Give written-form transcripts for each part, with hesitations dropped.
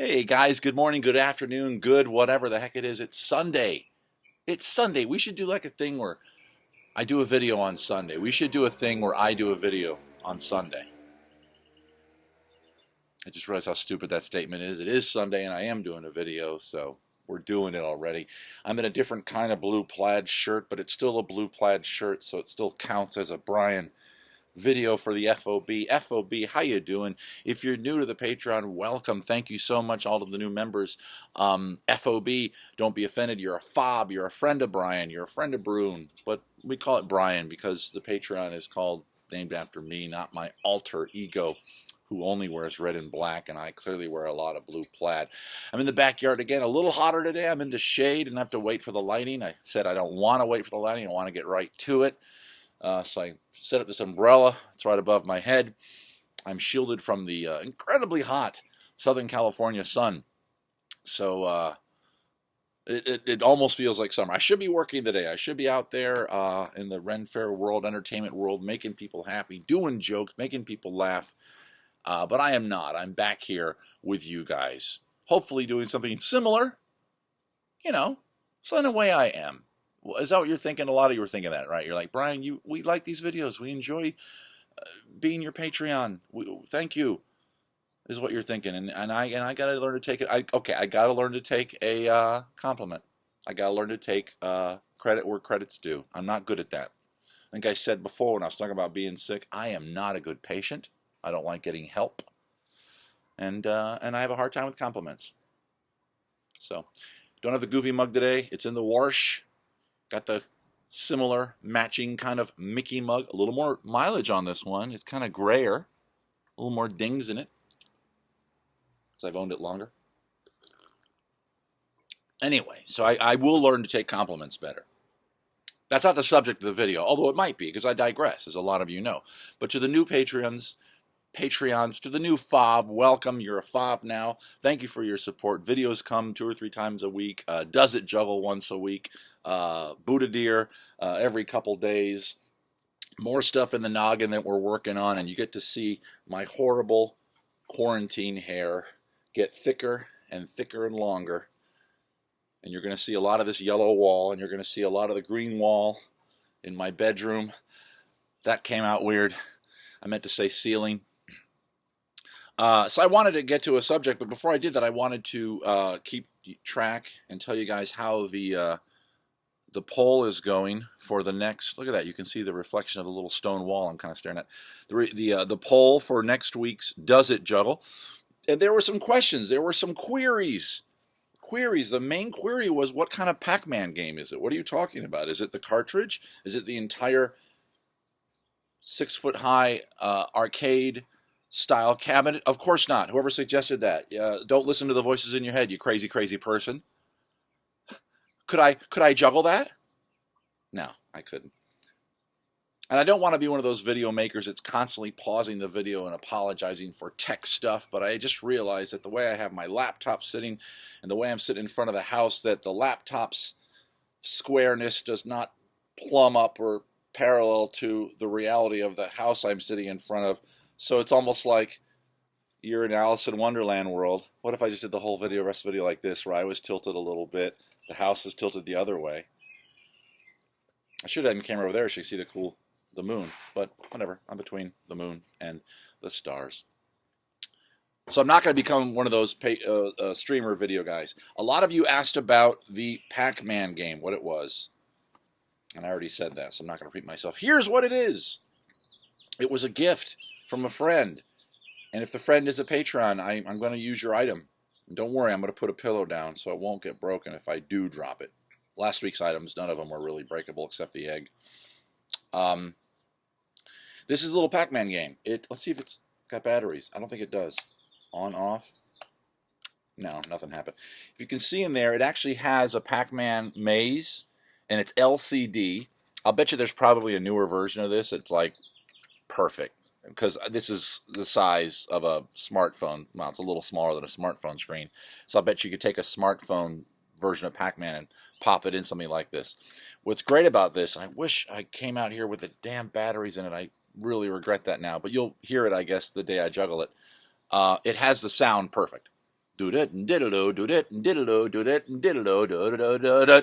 Hey guys, good morning, good afternoon, good whatever the heck it is. It's Sunday. It's Sunday. We should do like a thing where I do a video on Sunday. We should do a thing where I do a video on Sunday. I just realized how stupid that statement is. It is Sunday and I am doing a video, so we're doing it already. I'm in a different kind of blue plaid shirt, but it's still a blue plaid shirt, so it still counts as a Brian video for the FOB. FOB, how you doing? If you're new to the Patreon, welcome. Thank you so much, all of the new members. FOB, don't be offended. You're a fob. You're a friend of Brian. You're a friend of Brune. But we call it Brian because the Patreon is named after me, not my alter ego, who only wears red and black, and I clearly wear a lot of blue plaid. I'm in the backyard again, a little hotter today. I'm in the shade and I have to wait for the lighting. I said I don't want to wait for the lighting. I want to get right to it. So I set up this umbrella. It's right above my head. I'm shielded from the incredibly hot Southern California sun. So it almost feels like summer. I should be working today. I should be out there in the Ren Fair world, entertainment world, making people happy, doing jokes, making people laugh. But I am not. I'm back here with you guys. Hopefully doing something similar. So in a way I am. Is that what you're thinking? A lot of you are thinking that, right? You're like, Brian, we like these videos. We enjoy being your Patreon. Thank you, is what you're thinking. And I gotta learn to take it. I gotta learn to take a compliment. I gotta learn to take credit where credit's due. I'm not good at that. I think I said before when I was talking about being sick, I am not a good patient. I don't like getting help, and I have a hard time with compliments. So, don't have the goofy mug today. It's in the wash. Got the similar matching kind of Mickey mug. A little more mileage on this one. It's kind of grayer. A little more dings in it. Because I've owned it longer. Anyway, so I will learn to take compliments better. That's not the subject of the video, although it might be, because I digress, as a lot of you know. But to the new Patreons, to the new fob, welcome. You're a fob now. Thank you for your support. Videos come 2 or 3 times a week. Does It Juggle once a week. Buddha Deer every couple days. More stuff in the noggin that we're working on, and you get to see my horrible quarantine hair get thicker and thicker and longer. And you're going to see a lot of this yellow wall, and you're going to see a lot of the green wall in my bedroom. That came out weird. I meant to say ceiling. So I wanted to get to a subject, but before I did that, I wanted to keep track and tell you guys how the poll is going for the next. Look at that! You can see the reflection of the little stone wall I'm kind of staring at. The poll for next week's Does It Juggle, and there were some questions. There were some queries. The main query was, what kind of Pac-Man game is it? What are you talking about? Is it the cartridge? Is it the entire 6-foot-high arcade style cabinet? Of course not. Whoever suggested that, don't listen to the voices in your head, you crazy, crazy person. Could I juggle that? No, I couldn't. And I don't want to be one of those video makers that's constantly pausing the video and apologizing for tech stuff, but I just realized that the way I have my laptop sitting and the way I'm sitting in front of the house, that the laptop's squareness does not plumb up or parallel to the reality of the house I'm sitting in front of. So it's almost like you're in Alice in Wonderland world. What if I just did the whole video, rest of the video like this, where I was tilted a little bit, the house is tilted the other way. I should have the camera over there so you can see the moon, but whatever. I'm between the moon and the stars. So I'm not going to become one of those streamer video guys. A lot of you asked about the Pac-Man game, what it was. And I already said that, so I'm not going to repeat myself. Here's what it is. It was a gift from a friend. And if the friend is a Patreon, I'm going to use your item. And don't worry, I'm going to put a pillow down so it won't get broken if I do drop it. Last week's items, none of them were really breakable except the egg. This is a little Pac-Man game. Let's see if it's got batteries. I don't think it does. On, off. No, nothing happened. If you can see in there, it actually has a Pac-Man maze, and it's LCD. I'll bet you there's probably a newer version of this. It's like perfect, because this is the size of a smartphone. Well, it's a little smaller than a smartphone screen. So I'll bet you could take a smartphone version of Pac-Man and pop it in something like this. What's great about this, and I wish I came out here with the damn batteries in it. I really regret that now, but you'll hear it, I guess, the day I juggle it. It has the sound perfect. Do it and diddle do it and diddle do it and diddle do.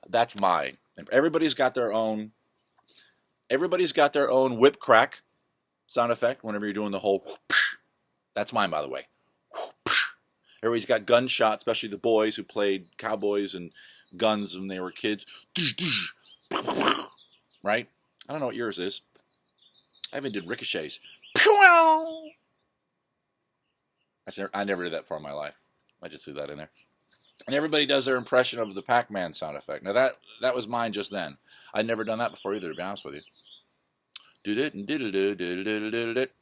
That's mine. Everybody's got their own. Everybody's got their own whip crack sound effect whenever you're doing the whole. That's mine, by the way. Everybody's got gunshot, especially the boys who played cowboys and guns when they were kids. Right? I don't know what yours is. I even did ricochets. I never did that before in my life. I just threw that in there. And everybody does their impression of the Pac-Man sound effect. Now that was mine just then. I'd never done that before either, to be honest with you. Did it and did it.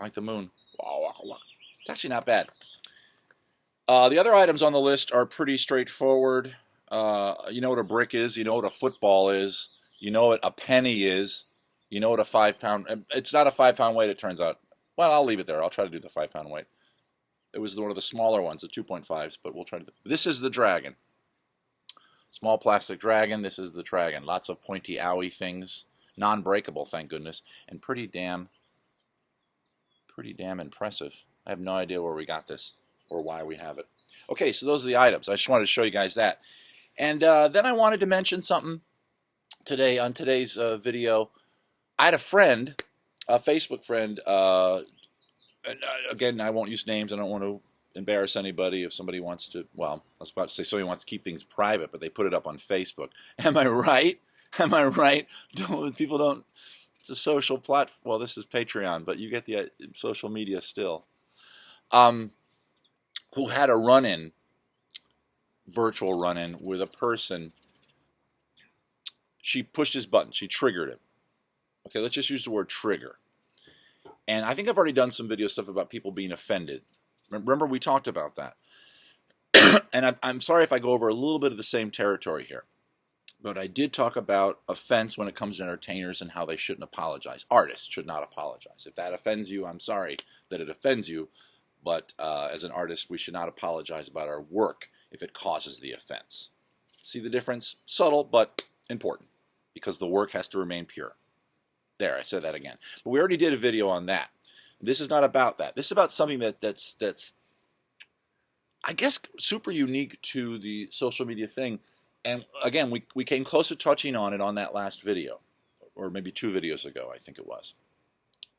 Like the moon. It's actually not bad. The other items on the list are pretty straightforward. You know what a brick is. You know what a football is. You know what a penny is. You know what a 5-pound... It's not a 5-pound weight, it turns out. Well, I'll leave it there. I'll try to do the 5-pound weight. It was one of the smaller ones, the 2.5s, but we'll try to... This is the dragon. Small plastic dragon. This is the dragon. Lots of pointy owie things. Non-breakable, thank goodness. And pretty damn impressive. I have no idea where we got this or why we have it. Okay, so those are the items. I just wanted to show you guys that. And then I wanted to mention something today on today's video. I had a friend, a Facebook friend, again, I won't use names. I don't want to embarrass anybody if somebody wants to, well, I was about to say somebody wants to keep things private, but they put it up on Facebook. Am I right? Am I right? People don't, it's a social platform. Well, this is Patreon, but you get the social media still. Who had a run-in, virtual run-in with a person. She pushed his button. She triggered him. Okay, let's just use the word trigger. And I think I've already done some video stuff about people being offended. Remember, we talked about that. And I'm sorry if I go over a little bit of the same territory here. But I did talk about offense when it comes to entertainers and how they shouldn't apologize. Artists should not apologize. If that offends you, I'm sorry that it offends you. But as an artist, we should not apologize about our work if it causes the offense. See the difference? Subtle, but important. Because the work has to remain pure. There, I said that again. But we already did a video on that. This is not about that. This is about something that's I guess, super unique to the social media thing. And again, we came close to touching on it on that last video. Or maybe 2 videos ago, I think it was.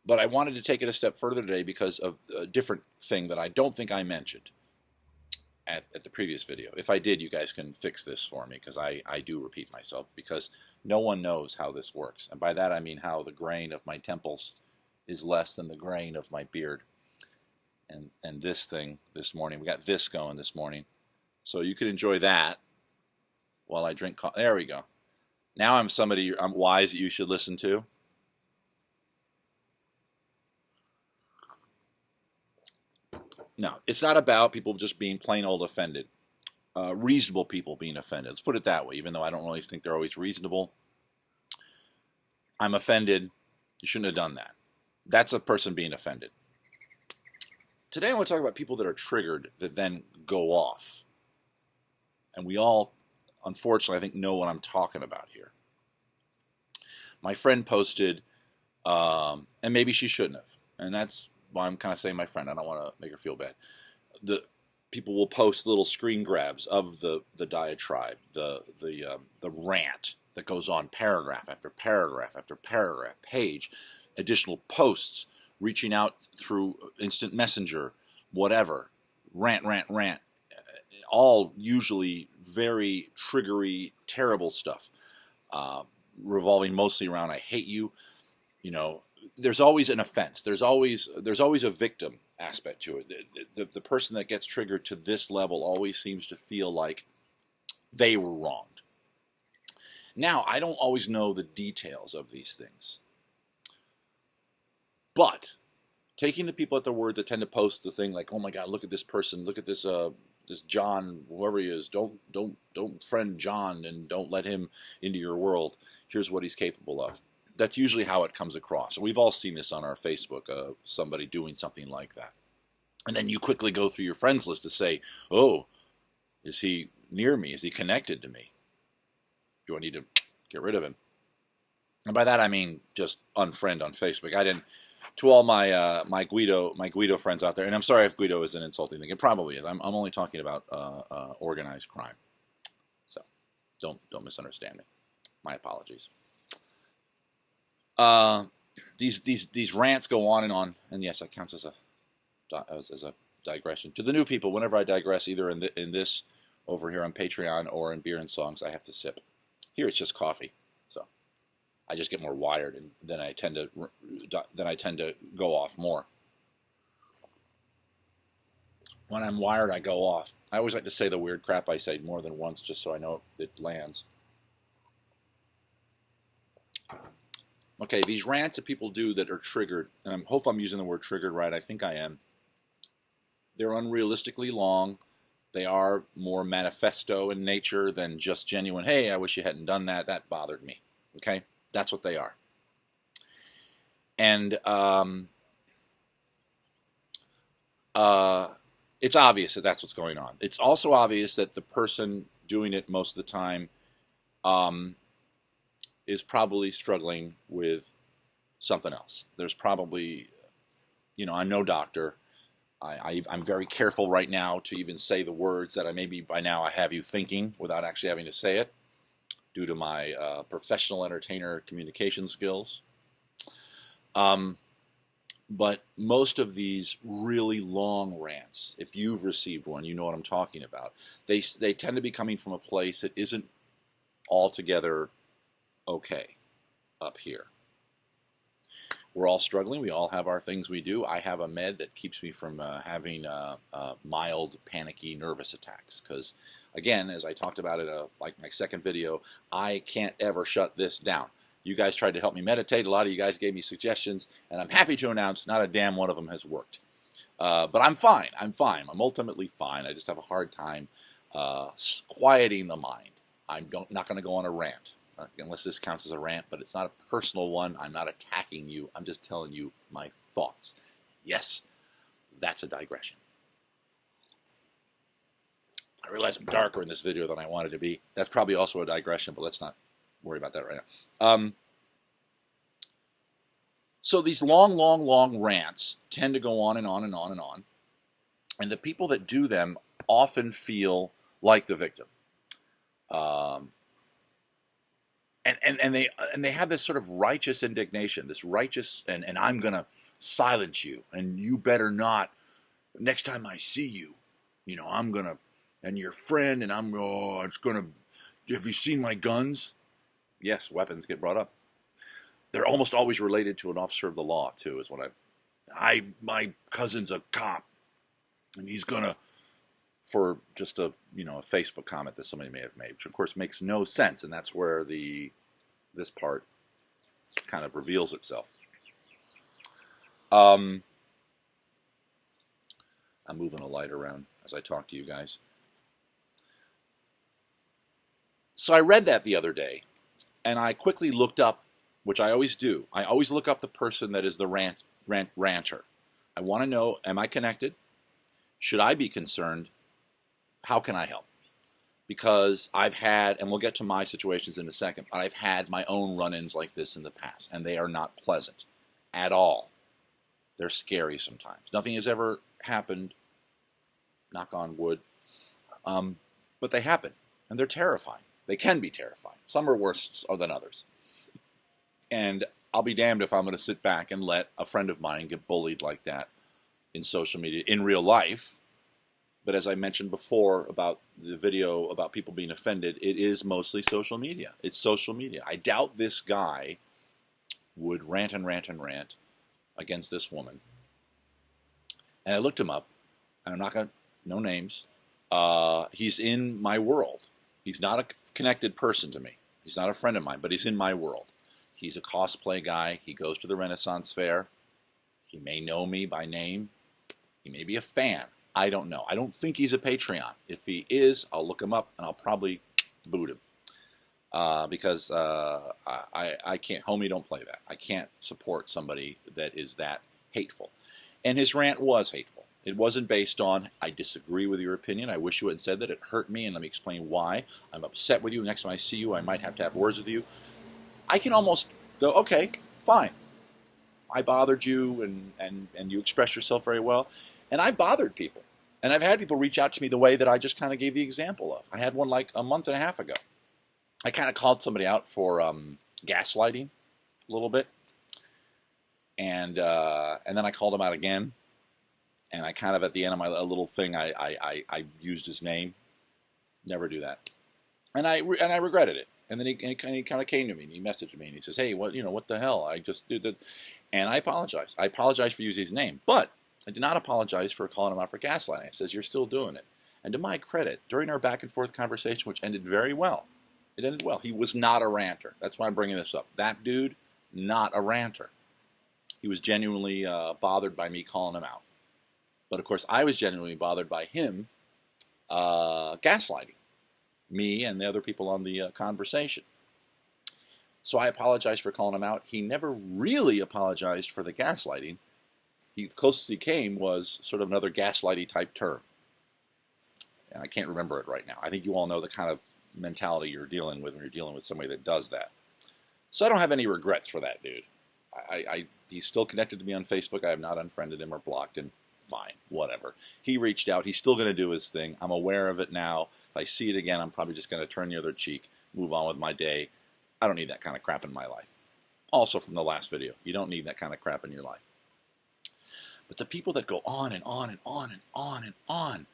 But I wanted to take it a step further today because of a different thing that I don't think I mentioned at the previous video. If I did, you guys can fix this for me, because I do repeat myself, because no one knows how this works. And by that I mean how the grain of my temples is less than the grain of my beard. And this thing this morning, we got this going this morning. So you could enjoy that while I drink coffee. There we go. Now I'm somebody I'm wise that you should listen to. No, it's not about people just being plain old offended. Reasonable people being offended. Let's put it that way, even though I don't really think they're always reasonable. I'm offended. You shouldn't have done that. That's a person being offended. Today I want to talk about people that are triggered that then go off. And we all, unfortunately, I think know what I'm talking about here. My friend posted, and maybe she shouldn't have, and that's why I'm kind of saying my friend. I don't want to make her feel bad. The people will post little screen grabs of the diatribe, the rant that goes on paragraph after paragraph after paragraph, page, additional posts, reaching out through instant messenger, whatever, rant, all usually very triggery, terrible stuff, revolving mostly around I hate you. You know, there's always an offense. There's always a victim aspect to it. The person that gets triggered to this level always seems to feel like they were wronged. Now, I don't always know the details of these things. But taking the people at their word that tend to post the thing like, oh my God, look at this person, look at this this John, whoever he is, don't friend John and don't let him into your world. Here's what he's capable of. That's usually how it comes across. We've all seen this on our Facebook, somebody doing something like that. And then you quickly go through your friends list to say, oh, is he near me? Is he connected to me? Do I need to get rid of him? And by that I mean just unfriend on Facebook. I didn't. To all my Guido friends out there, and I'm sorry if Guido is an insulting thing. It probably is. I'm only talking about organized crime. So don't misunderstand me. My apologies. These rants go on, and yes, that counts as a digression. To the new people, whenever I digress, either in this over here on Patreon or in Beer and Songs, I have to sip. Here it's just coffee, so I just get more wired, and then I tend to go off more. When I'm wired, I go off. I always like to say the weird crap I say more than once, just so I know it lands. Okay, these rants that people do that are triggered, and I hope I'm using the word triggered right. I think I am. They're unrealistically long. They are more manifesto in nature than just genuine, hey, I wish you hadn't done that. That bothered me. Okay? That's what they are. And it's obvious that that's what's going on. It's also obvious that the person doing it most of the time is probably struggling with something else. There's probably, I'm no doctor. I'm very careful right now to even say the words that maybe by now I have you thinking without actually having to say it, due to my professional entertainer communication skills. But most of these really long rants, if you've received one, you know what I'm talking about. They tend to be coming from a place that isn't altogether okay up here. We're all struggling. We all have our things we do. I have a med that keeps me from having mild, panicky, nervous attacks. Because, again, as I talked about in like my second video, I can't ever shut this down. You guys tried to help me meditate. A lot of you guys gave me suggestions, and I'm happy to announce not a damn one of them has worked. But I'm fine. I'm fine. I'm ultimately fine. I just have a hard time quieting the mind. I'm not going to go on a rant. Unless this counts as a rant, but it's not a personal one. I'm not attacking you. I'm just telling you my thoughts. Yes, that's a digression. I realize I'm darker in this video than I wanted to be. That's probably also a digression, but let's not worry about that right now. So these long rants tend to go on and on and on and on. And the people that do them often feel like the victim. And they have this sort of righteous indignation, this righteous, and I'm going to silence you, and you better not, next time I see you, I'm going to, and your friend, and it's going to, have you seen my guns? Yes, weapons get brought up. They're almost always related to an officer of the law, too, is what my cousin's a cop, and he's going to, for just a Facebook comment that somebody may have made, which of course makes no sense, and that's where this part kind of reveals itself. I'm moving a light around as I talk to you guys. So I read that the other day, and I quickly looked up, which I always do. I always look up the person that is the ranter. I want to know, am I connected? Should I be concerned? How can I help? Because I've had, and we'll get to my situations in a second, but I've had my own run-ins like this in the past, and they are not pleasant at all. They're scary sometimes. Nothing has ever happened, knock on wood, but they happen, and they're terrifying. They can be terrifying. Some are worse than others. And I'll be damned if I'm going to sit back and let a friend of mine get bullied like that in social media, in real life. But as I mentioned before about the video about people being offended, it is mostly social media. It's social media. I doubt this guy would rant and rant and rant against this woman. And I looked him up, and I'm not going to, no names. He's in my world. He's not a connected person to me. He's not a friend of mine, but he's in my world. He's a cosplay guy. He goes to the Renaissance Fair. He may know me by name. He may be a fan. I don't know. I don't think he's a Patreon. If he is, I'll look him up, and I'll probably boot him. Because I can't, homie, don't play that. I can't support somebody that is that hateful. And his rant was hateful. It wasn't based on, I disagree with your opinion, I wish you hadn't said that, it hurt me, and let me explain why. I'm upset with you. Next time I see you, I might have to have words with you. I can almost go, okay, fine. I bothered you, and you expressed yourself very well. And I bothered people. And I've had people reach out to me the way that I just kind of gave the example of. I had one like a month and a half ago. I kind of called somebody out for gaslighting a little bit. And then I called him out again. And I kind of, at the end of my little thing, I used his name. Never do that. And I regretted it. And then he kind of came to me and he messaged me and he says, hey, what the hell? I just did that. And I apologized. I apologized for using his name. But I did not apologize for calling him out for gaslighting. I says, you're still doing it. And to my credit, during our back and forth conversation, which ended very well, it ended well. He was not a ranter. That's why I'm bringing this up. That dude, not a ranter. He was genuinely bothered by me calling him out. But of course, I was genuinely bothered by him gaslighting me and the other people on the conversation. So I apologized for calling him out. He never really apologized for the gaslighting. The closest he came was sort of another gaslighty type term. And I can't remember it right now. I think you all know the kind of mentality you're dealing with when you're dealing with somebody that does that. So I don't have any regrets for that dude. He's still connected to me on Facebook. I have not unfriended him or blocked him. Fine, whatever. He reached out. He's still going to do his thing. I'm aware of it now. If I see it again, I'm probably just going to turn the other cheek, move on with my day. I don't need that kind of crap in my life. Also from the last video, you don't need that kind of crap in your life. But the people that go on and on and on and on and on.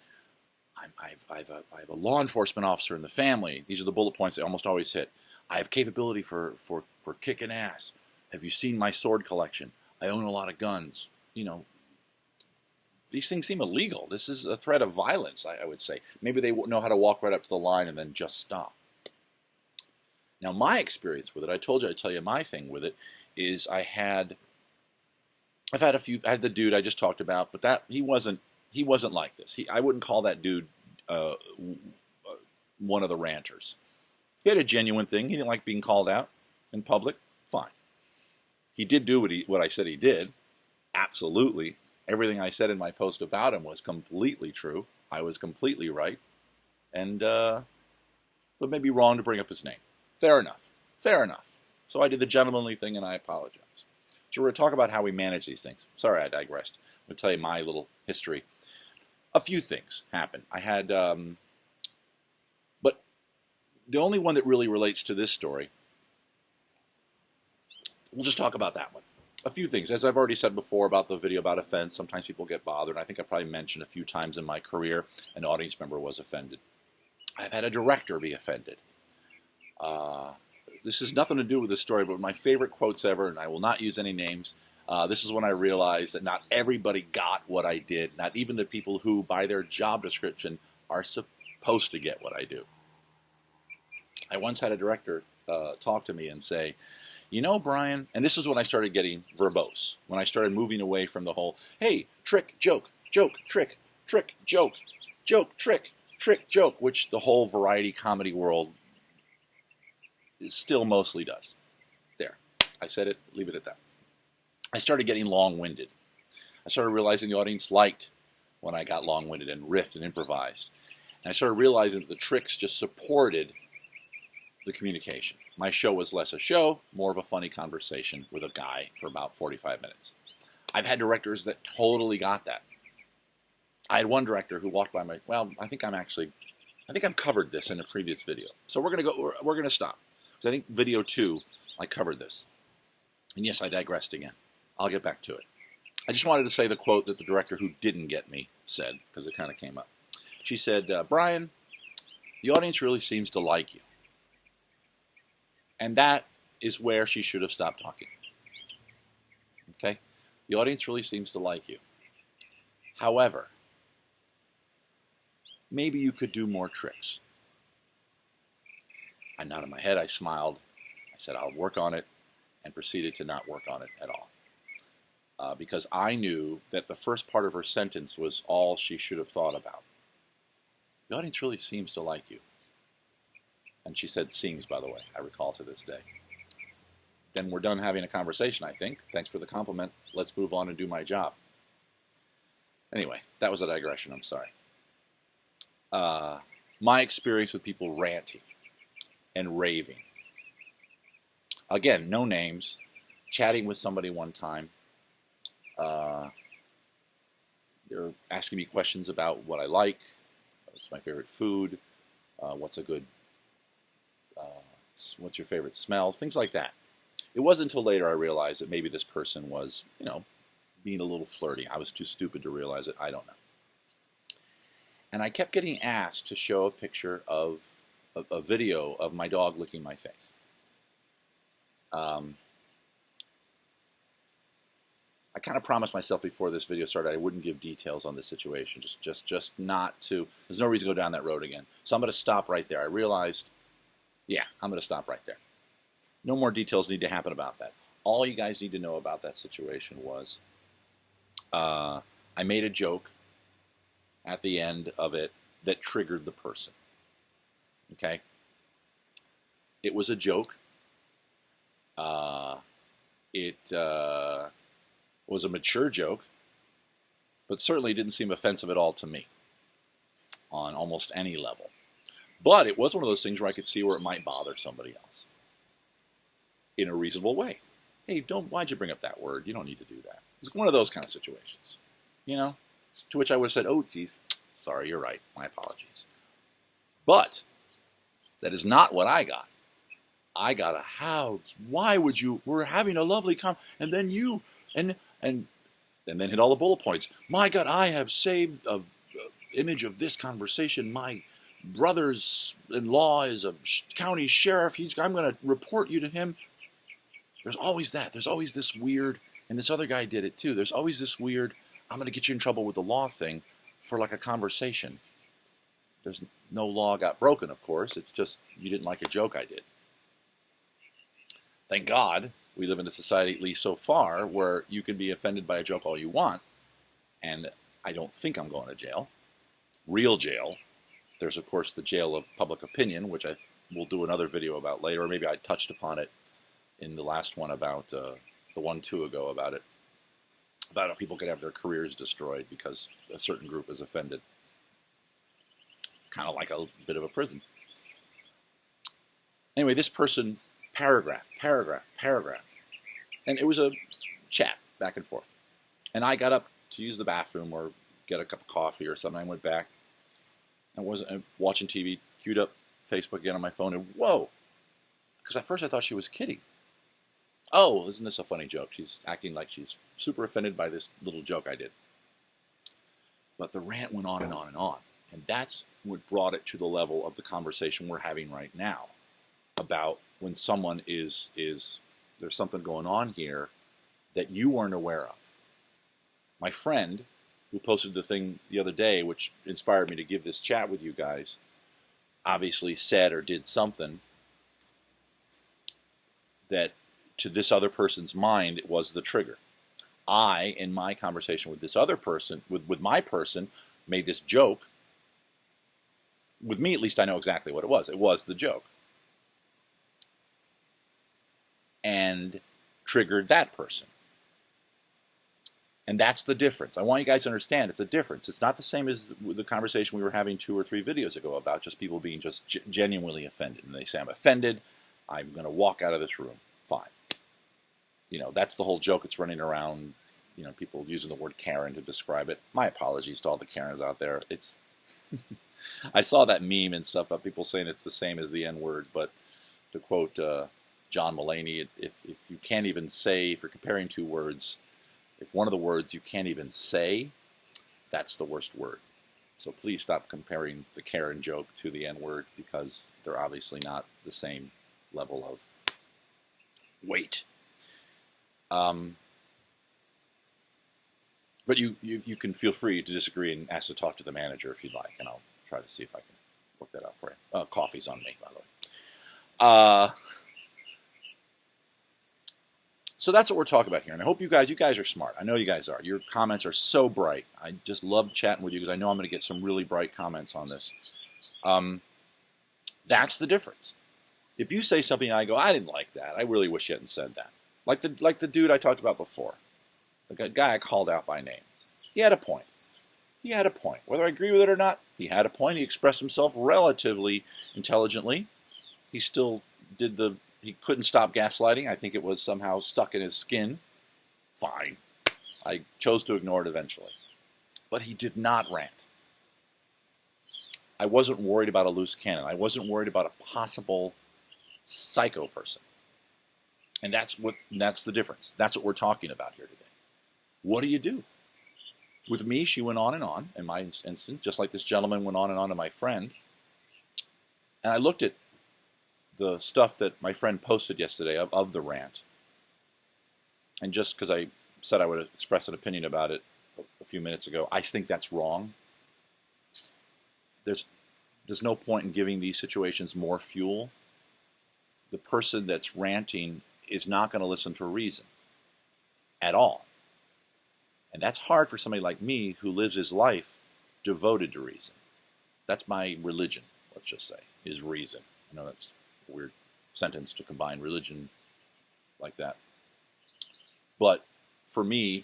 I have a law enforcement officer in the family. These are the bullet points they almost always hit. I have capability for kicking ass. Have you seen my sword collection? I own a lot of guns. You know, these things seem illegal. This is a threat of violence, I would say. Maybe they know how to walk right up to the line and then just stop. Now, my experience with it, I told you I'd tell you my thing with it, is I had the dude I just talked about, but that he wasn't like this. I wouldn't call that dude one of the ranters. He had a genuine thing. He didn't like being called out in public. Fine. He did do what I said he did. Absolutely. Everything I said in my post about him was completely true. I was completely right. And but maybe wrong to bring up his name. Fair enough. Fair enough. So I did the gentlemanly thing and I apologize. So we're going to talk about how we manage these things. Sorry, I digressed. I'm going to tell you my little history. A few things happened. I had, but the only one that really relates to this story, we'll just talk about that one. A few things. As I've already said before about the video about offense, sometimes people get bothered. I think I probably mentioned a few times in my career an audience member was offended. I've had a director be offended. This has nothing to do with the story, but my favorite quotes ever, and I will not use any names. This is when I realized that not everybody got what I did, not even the people who, by their job description, are supposed to get what I do. I once had a director talk to me and say, you know, Brian, and this is when I started getting verbose, when I started moving away from the whole, hey, trick, joke, joke, trick, trick, joke, joke, trick, trick, joke, which the whole variety comedy world still mostly does. There. I said it, leave it at that. I started getting long-winded. I started realizing the audience liked when I got long-winded and riffed and improvised. And I started realizing that the tricks just supported the communication. My show was less a show, more of a funny conversation with a guy for about 45 minutes. I've had directors that totally got that. I had one director who walked by my, well, I think I've covered this in a previous video. So we're going to stop. Because I think video 2, I covered this. And yes, I digressed again. I'll get back to it. I just wanted to say the quote that the director who didn't get me said, because it kind of came up. She said, Brian, the audience really seems to like you. And that is where she should have stopped talking. Okay? The audience really seems to like you. However, maybe you could do more tricks. I nodded my head, I smiled, I said I'll work on it, and proceeded to not work on it at all. Because I knew that the first part of her sentence was all she should have thought about. The audience really seems to like you. And she said seems, by the way, I recall to this day. Then we're done having a conversation, I think. Thanks for the compliment. Let's move on and do my job. Anyway, that was a digression. I'm sorry. My experience with people ranting and raving. Again, no names. Chatting with somebody one time. They're asking me questions about what I like. What's my favorite food? What's a good? What's your favorite smells? Things like that. It wasn't until later I realized that maybe this person was, being a little flirty. I was too stupid to realize it. I don't know. And I kept getting asked to show a picture of a video of my dog licking my face. I kind of promised myself before this video started I wouldn't give details on this situation, just not to. There's no reason to go down that road again. So I'm going to stop right there. I realized, yeah, I'm going to stop right there. No more details need to happen about that. All you guys need to know about that situation was I made a joke at the end of it that triggered the person. Okay? It was a joke. It was a mature joke, but certainly didn't seem offensive at all to me on almost any level. But it was one of those things where I could see where it might bother somebody else in a reasonable way. Hey, why'd you bring up that word? You don't need to do that. It's one of those kind of situations, to which I would have said, oh, geez, sorry, you're right. My apologies. But that is not what I got. I got why would you, we're having a lovely and then you, and then hit all the bullet points. My God, I have saved an image of this conversation. My brother's-in-law is a county sheriff. I'm going to report you to him. There's always that. There's always this weird, and this other guy did it too. There's always this weird, I'm going to get you in trouble with the law thing for like a conversation. There's no law got broken, of course. It's just you didn't like a joke I did. Thank God we live in a society, at least so far, where you can be offended by a joke all you want, and I don't think I'm going to jail. Real jail. There's, of course, the jail of public opinion, which I will do another video about later, or maybe I touched upon it in the last one about, the 1-2 ago about it, about how people could have their careers destroyed because a certain group is offended. Kind of like a bit of a prison. Anyway, this person, paragraph. And it was a chat back and forth. And I got up to use the bathroom or get a cup of coffee or something. I went back. I wasn't watching TV, queued up Facebook again on my phone, and whoa! Because at first I thought she was kidding. Oh, isn't this a funny joke? She's acting like she's super offended by this little joke I did. But the rant went on and on and on. And that's what brought it to the level of the conversation we're having right now about when someone is there's something going on here that you weren't aware of. My friend, who posted the thing the other day, which inspired me to give this chat with you guys, obviously said or did something that to this other person's mind it was the trigger. I, in my conversation with this other person, with my person, made this joke. With me, at least, I know exactly what it was. It was the joke. And triggered that person. And that's the difference. I want you guys to understand it's a difference. It's not the same as the conversation we were having 2 or 3 videos ago about just people being just genuinely offended. And they say, I'm offended. I'm going to walk out of this room. Fine. That's the whole joke that's running around, people using the word Karen to describe it. My apologies to all the Karens out there. It's I saw that meme and stuff of people saying it's the same as the N-word, but to quote John Mulaney, if you can't even say, if you're comparing 2 words, if one of the words you can't even say, that's the worst word. So please stop comparing the Karen joke to the N-word because they're obviously not the same level of weight. But you can feel free to disagree and ask to talk to the manager if you'd like, and I'll try to see if I can work that out for you. Coffee's on me, by the way. So that's what we're talking about here, and I hope you guys are smart. I know you guys are. Your comments are so bright. I just love chatting with you because I know I'm going to get some really bright comments on this. That's the difference. If you say something and I go, I didn't like that. I really wish you hadn't said that. Like the dude I talked about before. The guy I called out by name. He had a point. he had a point. Whether I agree with it or not, he had a point. He expressed himself relatively intelligently. He still did he couldn't stop gaslighting. I think it was somehow stuck in his skin. Fine. I chose to ignore it eventually. But he did not rant. I wasn't worried about a loose cannon. I wasn't worried about a possible psycho person. And that's the difference. That's what we're talking about here today. What do you do? With me, she went on, in my instance, just like this gentleman went on to my friend. And I looked at the stuff that my friend posted yesterday of the rant. And just because I said I would express an opinion about it a few minutes ago, I think that's wrong. There's no point in giving these situations more fuel. The person that's ranting is not going to listen to reason at all. And that's hard for somebody like me who lives his life devoted to reason. That's my religion, let's just say, is reason. I know that's a weird sentence to combine religion like that. But for me,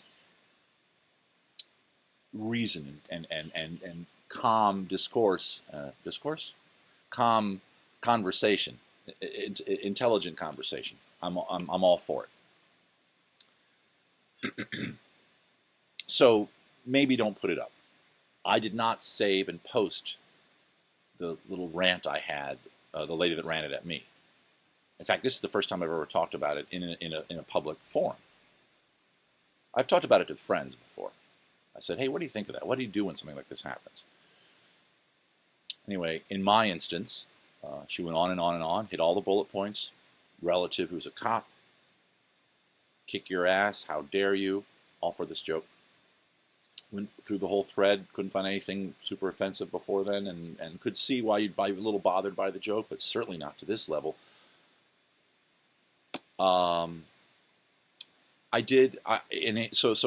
reason and calm calm conversation, intelligent conversation, I'm all for it. So maybe don't put it up. I did not save and post the little rant I had, the lady that ranted at me. In fact, this is the first time I've ever talked about it in a public forum. I've talked about it to friends before. I said, hey, what do you think of that? What do you do when something like this happens? Anyway, in my instance, she went on, hit all the bullet points. Relative who's a cop. Kick your ass. How dare you? All for this joke. Went through the whole thread. Couldn't find anything super offensive before then. And could see why you'd be a little bothered by the joke, but certainly not to this level. So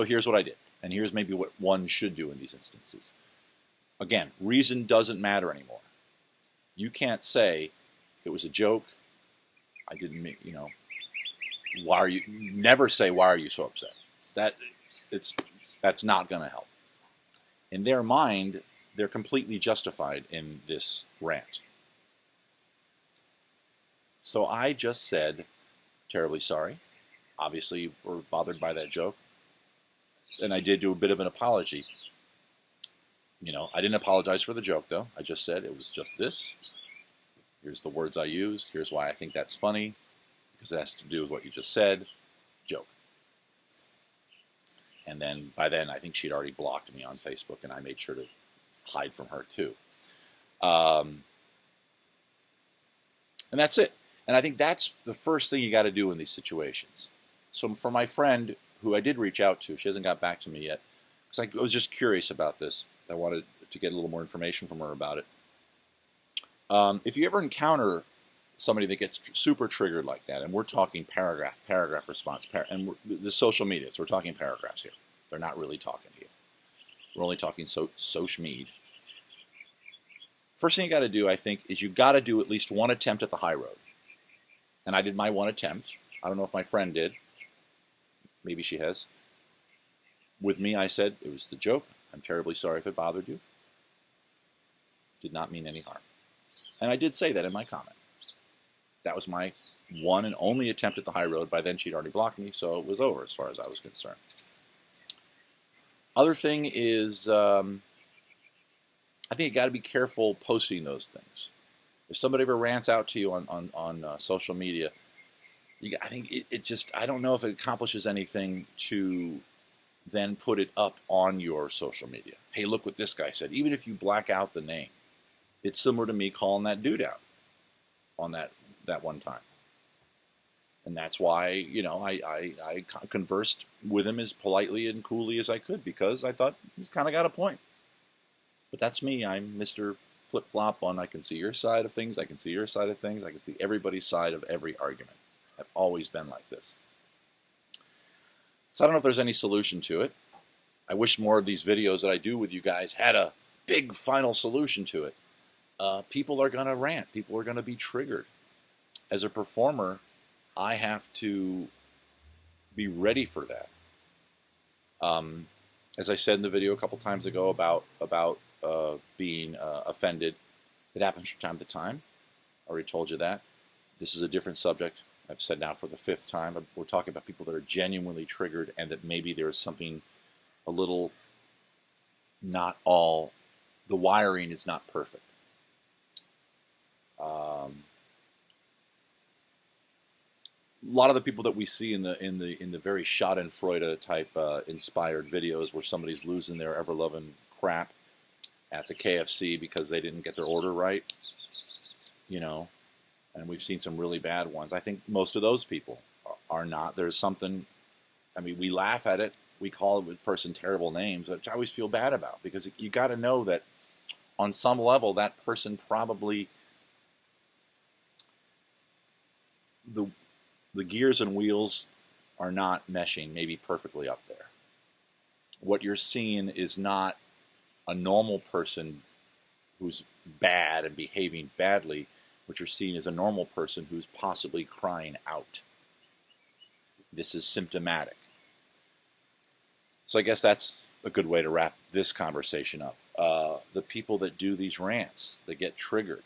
here's what I did. And here's maybe what one should do in these instances. Again, reason doesn't matter anymore. You can't say it was a joke. I didn't mean, never say, why are you so upset? That's not going to help. In their mind, they're completely justified in this rant. So I just said, terribly sorry. Obviously, you were bothered by that joke. And I did do a bit of an apology. I didn't apologize for the joke, though. I just said it was just this. Here's the words I used. Here's why I think that's funny. Because it has to do with what you just said. Joke. And then, by then, I think she'd already blocked me on Facebook, and I made sure to hide from her, too. And that's it. And I think that's the first thing you got to do in these situations. So for my friend, who I did reach out to, she hasn't got back to me yet, because I was just curious about this. I wanted to get a little more information from her about it. If you ever encounter somebody that gets super triggered like that, and we're talking paragraph response, and the social media, so we're talking paragraphs here. They're not really talking to you. We're only talking social media. First thing you got to do, I think, is you got to do at least one attempt at the high road. And I did my one attempt. I don't know if my friend did. Maybe she has. With me, I said, it was the joke. I'm terribly sorry if it bothered you. Did not mean any harm. And I did say that in my comment. That was my one and only attempt at the high road. By then, she'd already blocked me, so it was over as far as I was concerned. Other thing is, I think you got to be careful posting those things. If somebody ever rants out to you on social media, I think it just, I don't know if it accomplishes anything to then put it up on your social media. Hey, look what this guy said. Even if you black out the name, it's similar to me calling that dude out on that one time. And that's why, I conversed with him as politely and coolly as I could, because I thought he's kind of got a point. But that's me. I'm Mr. Flip-flop on I can see your side of things, I can see your side of things, I can see everybody's side of every argument. I've always been like this. So I don't know if there's any solution to it. I wish more of these videos that I do with you guys had a big final solution to it. People are going to rant. People are going to be triggered. As a performer, I have to be ready for that. As I said in the video a couple times ago about being offended, it happens from time to time. I already told you that. This is a different subject. I've said now for the 5th time. We're talking about people that are genuinely triggered and that maybe there's something a little, not all, the wiring is not perfect. A lot of the people that we see in the very Schadenfreude type inspired videos where somebody's losing their ever-loving crap at the KFC because they didn't get their order right, you know, and we've seen some really bad ones. I think most of those people are not. There's something, I mean, we laugh at it. We call a person terrible names, which I always feel bad about, because you got to know that on some level that person probably, the gears and wheels are not meshing maybe perfectly up there. What you're seeing is not a normal person who's bad and behaving badly. What you're seeing is a normal person who's possibly crying out. This is symptomatic. So I guess that's a good way to wrap this conversation up. The people that do these rants, that get triggered.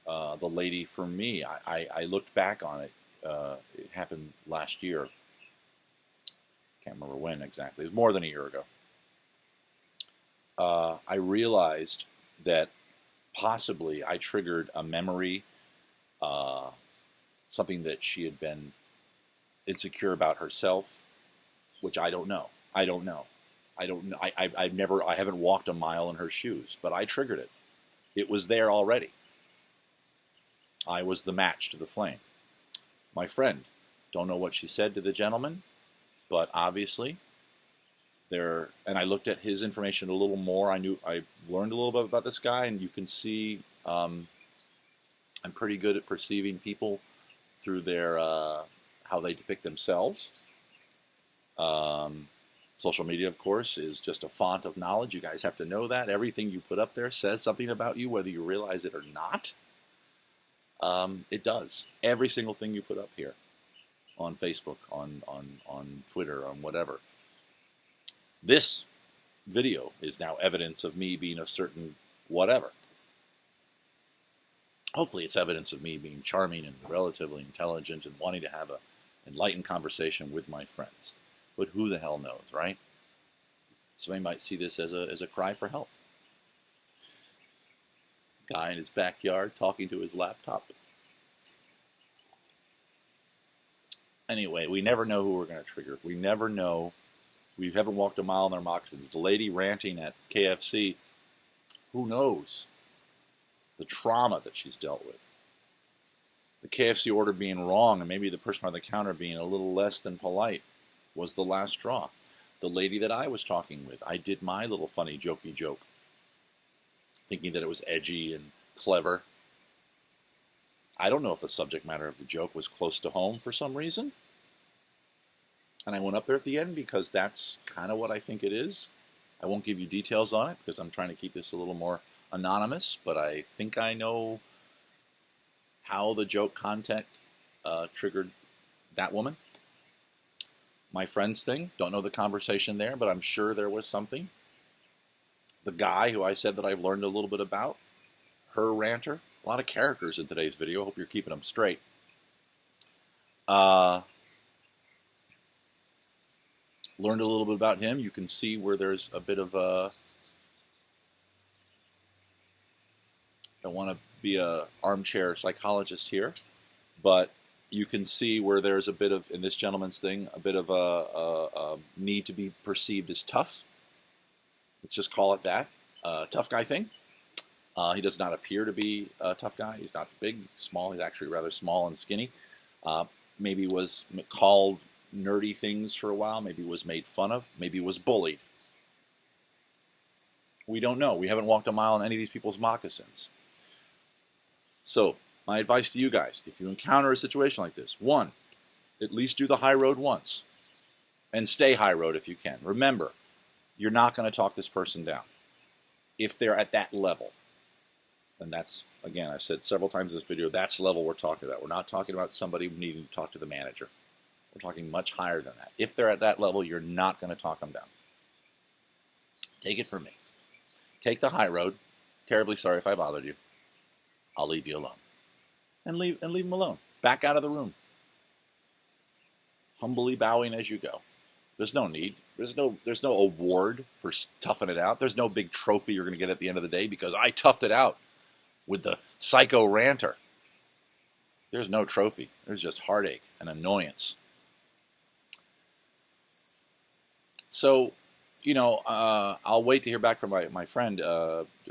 The lady for me, I looked back on it. It happened last year. Can't remember when exactly. It was more than a year ago. I realized that possibly I triggered a memory, something that she had been insecure about herself, which I don't know. I haven't walked a mile in her shoes, but I triggered it. It was there already. I was the match to the flame. My friend, don't know what she said to the gentleman, but obviously there, and I looked at his information a little more. I learned a little bit about this guy, and you can see I'm pretty good at perceiving people through their how they depict themselves. Social media, of course, is just a font of knowledge. You guys have to know that. Everything you put up there says something about you, whether you realize it or not. It does. Every single thing you put up here on Facebook, on Twitter, on whatever. This video is now evidence of me being a certain whatever. Hopefully it's evidence of me being charming and relatively intelligent and wanting to have an enlightened conversation with my friends. But who the hell knows, right? Somebody might see this as a cry for help. Guy in his backyard talking to his laptop. Anyway, we never know who we're going to trigger. We never know. We haven't walked a mile in our moccasins. The lady ranting at KFC, who knows the trauma that she's dealt with. The KFC order being wrong, and maybe the person on the counter being a little less than polite, was the last straw. The lady that I was talking with, I did my little funny jokey joke, thinking that it was edgy and clever. I don't know if the subject matter of the joke was close to home for some reason. And I went up there at the end because that's kind of what I think it is. I won't give you details on it because I'm trying to keep this a little more anonymous, but I think I know how the joke content triggered that woman. My friend's thing, don't know the conversation there, but I'm sure there was something. The guy who I said that I've learned a little bit about, her ranter, a lot of characters in today's video. Hope you're keeping them straight. Learned a little bit about him. You can see where there's a bit of a, I don't want to be a armchair psychologist here, but you can see where there's a bit of, in this gentleman's thing, a bit of a need to be perceived as tough. Let's just call it that. Tough guy thing. He does not appear to be a tough guy. He's not big, small. He's actually rather small and skinny. Maybe was called nerdy things for a while. Maybe was made fun of. Maybe was bullied. We don't know. We haven't walked a mile in any of these people's moccasins. So, my advice to you guys, if you encounter a situation like this, one, at least do the high road once. And stay high road if you can. Remember, you're not going to talk this person down if they're at that level. And that's, again, I've said several times in this video, that's the level we're talking about. We're not talking about somebody needing to talk to the manager. We're talking much higher than that. If they're at that level, you're not going to talk them down. Take it from me. Take the high road. Terribly sorry if I bothered you. I'll leave you alone. And leave him alone. Back out of the room. Humbly bowing as you go. There's no need. There's no award for toughing it out. There's no big trophy you're going to get at the end of the day because I toughed it out with the psycho ranter. There's no trophy. There's just heartache and annoyance. So, I'll wait to hear back from my friend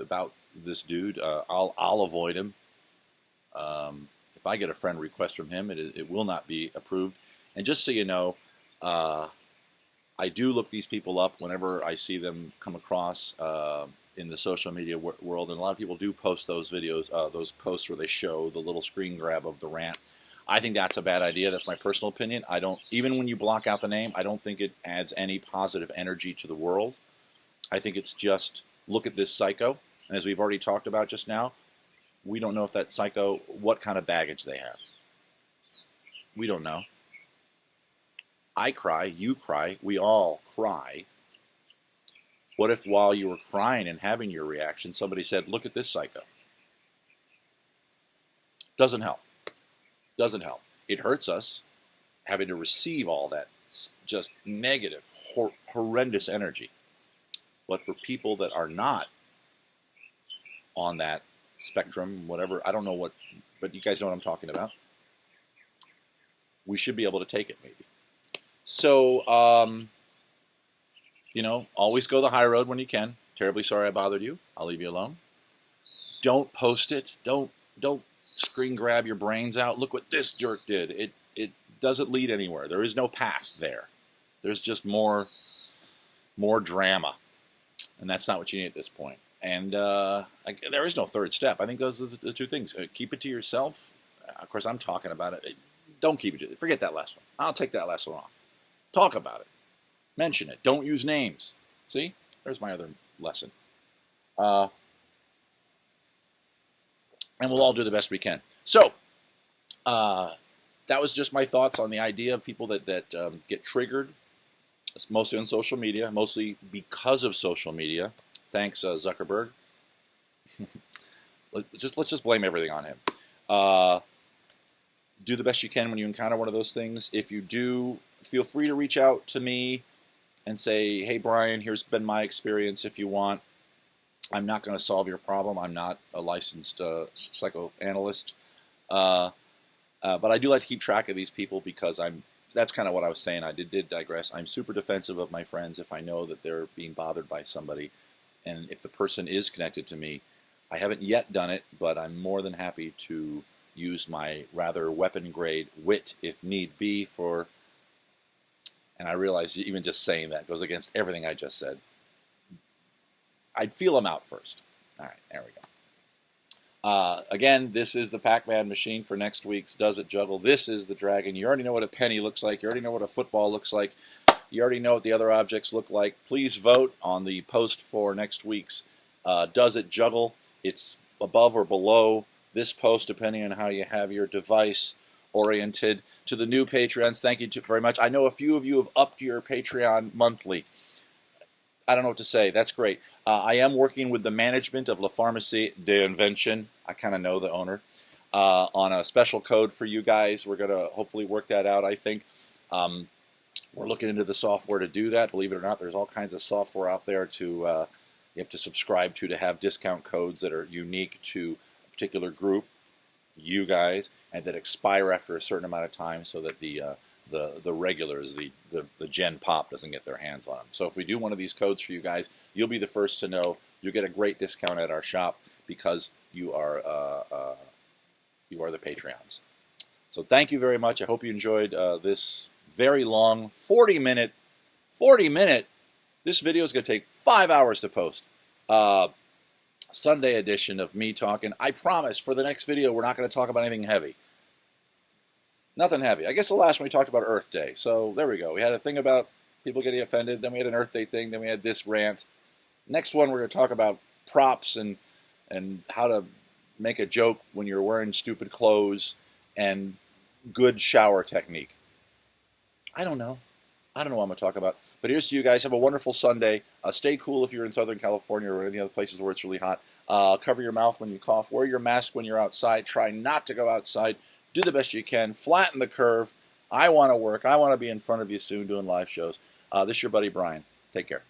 about this dude. I'll avoid him. If I get a friend request from him, it will not be approved. And just so you know, I do look these people up whenever I see them come across in the social media world, and a lot of people do post those videos, those posts where they show the little screen grab of the rant. I think that's a bad idea. That's my personal opinion. I don't, even when you block out the name, I don't think it adds any positive energy to the world. I think it's just, look at this psycho, and as we've already talked about just now, we don't know if that psycho, what kind of baggage they have. We don't know. I cry, you cry, we all cry. What if while you were crying and having your reaction, somebody said, look at this psycho? Doesn't help. Doesn't help. It hurts us having to receive all that just negative, horrendous energy. But for people that are not on that spectrum, whatever, I don't know what, but you guys know what I'm talking about. We should be able to take it, maybe. So, always go the high road when you can. Terribly sorry I bothered you. I'll leave you alone. Don't post it. Don't screen grab your brains out. Look what this jerk did. It doesn't lead anywhere. There is no path there. There's just more drama. And that's not what you need at this point. And there is no third step. I think those are the two things. Keep it to yourself. Of course, I'm talking about it. Don't keep it to yourself. Forget that last one. I'll take that last one off. Talk about it. Mention it. Don't use names. See? There's my other lesson. And we'll all do the best we can. So, that was just my thoughts on the idea of people that get triggered. It's mostly on social media, mostly because of social media. Thanks, Zuckerberg. Let's just blame everything on him. Do the best you can when you encounter one of those things. If you do, feel free to reach out to me and say, hey, Brian, here's been my experience if you want. I'm not going to solve your problem. I'm not a licensed psychoanalyst. But I do like to keep track of these people because that's kind of what I was saying. I did digress. I'm super defensive of my friends if I know that they're being bothered by somebody. And if the person is connected to me, I haven't yet done it, but I'm more than happy to use my rather weapon-grade wit, if need be, for... And I realize even just saying that goes against everything I just said. I'd feel them out first. All right, there we go. Again, this is the Pac-Man machine for next week's Does It Juggle. This is the dragon. You already know what a penny looks like. You already know what a football looks like. You already know what the other objects look like. Please vote on the post for next week's Does It Juggle. It's above or below this post, depending on how you have your device oriented. To the new Patreons, thank you very much. I know a few of you have upped your Patreon monthly. I don't know what to say. That's great. I am working with the management of La Pharmacie de Invention. I kind of know the owner. On a special code for you guys. We're going to hopefully work that out, I think. We're looking into the software to do that. Believe it or not, there's all kinds of software out there you have to subscribe to have discount codes that are unique to a particular group, you guys, and that expire after a certain amount of time so that the regulars, the Gen Pop, doesn't get their hands on them. So if we do one of these codes for you guys, you'll be the first to know. You'll get a great discount at our shop because you are the Patreons. So thank you very much. I hope you enjoyed this very long 40-minute. This video is going to take 5 hours to post. Sunday edition of me talking. I promise for the next video we're not going to talk about anything heavy. Nothing heavy. I guess the last one we talked about Earth Day. So there we go. We had a thing about people getting offended. Then we had an Earth Day thing. Then we had this rant. Next one we're going to talk about props and how to make a joke when you're wearing stupid clothes and good shower technique. I don't know. I don't know what I'm going to talk about. But here's to you guys. Have a wonderful Sunday. Stay cool if you're in Southern California or any other places where it's really hot. Cover your mouth when you cough. Wear your mask when you're outside. Try not to go outside. Do the best you can. Flatten the curve. I want to work. I want to be in front of you soon doing live shows. This is your buddy Brian. Take care.